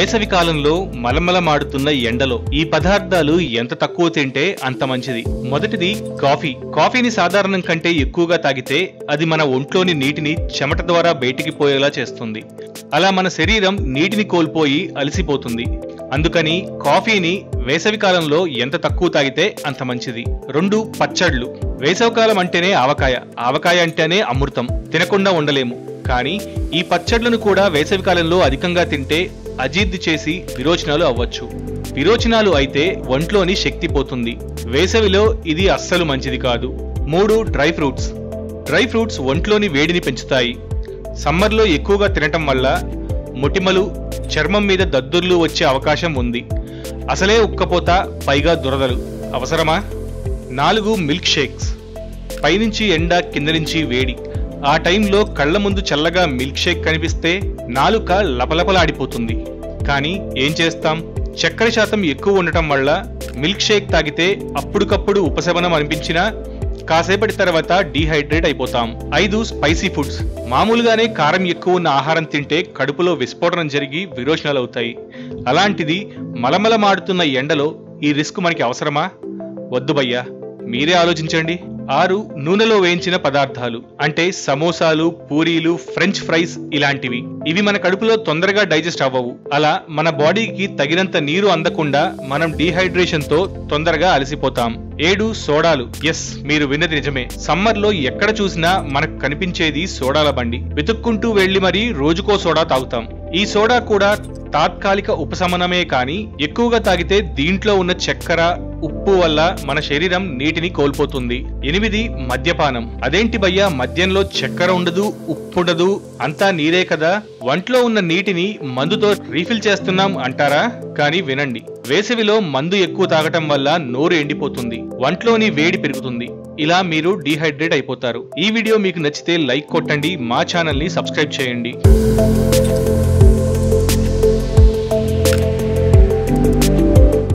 వేసవి కాలంలో మలమలమాడుతున్న ఎండలో ఈ పదార్థాలు ఎంత తక్కువ తింటే అంత మంచిది. మొదటిది కాఫీ. కాఫీని సాధారణం కంటే ఎక్కువగా తాగితే అది మన ఒంట్లోని నీటిని చెమట ద్వారా బయటికి పోయేలా చేస్తుంది. అలా మన శరీరం నీటిని కోల్పోయి అలసిపోతుంది. అందుకని కాఫీని వేసవి కాలంలో ఎంత తక్కువ తాగితే అంత మంచిది. 2 పచ్చళ్ళు. వేసవికాలం అంటేనే ఆవకాయ అంటేనే అమృతం, తినకుండా ఉండలేము. కానీ ఈ పచ్చళ్లను కూడా వేసవికాలంలో అధికంగా తింటే అజీర్తి చేసి విరోచనాలు అవ్వచ్చు. విరోచనాలు అయితే ఒంట్లోని శక్తి పోతుంది. వేసవిలో ఇది అస్సలు మంచిది కాదు. 3 డ్రై ఫ్రూట్స్. డ్రై ఫ్రూట్స్ ఒంట్లోని వేడిని పెంచుతాయి. సమ్మర్లో ఎక్కువగా తినటం వల్ల మొటిమలు, చర్మం మీద దద్దుర్లు వచ్చే అవకాశం ఉంది. అసలే ఉక్కపోత, పైగా దురదలు అవసరమా? 4 మిల్క్ షేక్స్. పైనుంచి ఎండ, కింద నుంచి వేడి. ఆ టైంలో కళ్ల ముందు చల్లగా మిల్క్ షేక్ కనిపిస్తే నాలుక లపలపలాడిపోతుంది. కానీ ఏం చేస్తాం, చక్కెర శాతం ఎక్కువ ఉండటం వల్ల మిల్క్ షేక్ తాగితే అప్పుడుకప్పుడు ఉపశమనం అనిపించినా కాసేపటి తర్వాత డీహైడ్రేట్ అయిపోతాం. 5 స్పైసీ ఫుడ్స్. మామూలుగానే కారం ఎక్కువ ఉన్న ఆహారం తింటే కడుపులో విస్ఫోటనం జరిగి విరోచనాలు అవుతాయి. అలాంటిది మలమలమాడుతున్న ఎండలో ఈ రిస్క్ మనకి అవసరమా? వద్దు భయ్యా, మీరే ఆలోచించండి. 6 నూనెలో వేయించిన పదార్థాలు అంటే సమోసాలు, పూరీలు, ఫ్రెంచ్ ఫ్రైస్ ఇలాంటివి. ఇవి మన కడుపులో తొందరగా డైజెస్ట్ అవ్వవు. అలా మన బాడీకి తగినంత నీరు అందకుండా మనం డీహైడ్రేషన్ తో తొందరగా అలసిపోతాం. 7 సోడాలు. ఎస్, మీరు విన్నది నిజమే. సమ్మర్ లో ఎక్కడ చూసినా మనకు కనిపించేది సోడాల బండి. వెతుక్కుంటూ వెళ్లి మరీ రోజుకో సోడా తాగుతాం. ఈ సోడా కూడా తాత్కాలిక ఉపశమనమే కానీ ఎక్కువగా తాగితే దీంట్లో ఉన్న చక్కెర, ఉప్పు వల్ల మన శరీరం నీటిని కోల్పోతుంది. 8 మద్యపానం. అదేంటి భయ్యా, మద్యంలో చక్కెర ఉండదు, ఉప్పు ఉండదు, అంతా నీరే కదా, వంట్లో ఉన్న నీటిని మందుతో రీఫిల్ చేస్తున్నాం అంటారా? కానీ వినండి, వేసవిలో మందు ఎక్కువ తాగటం వల్ల నోరు ఎండిపోతుంది, వంట్లోని వేడి పెరుగుతుంది. ఇలా మీరు డీహైడ్రేట్ అయిపోతారు. ఈ వీడియో మీకు నచ్చితే లైక్ కొట్టండి, మా ఛానల్ ని సబ్స్క్రైబ్ చేయండి.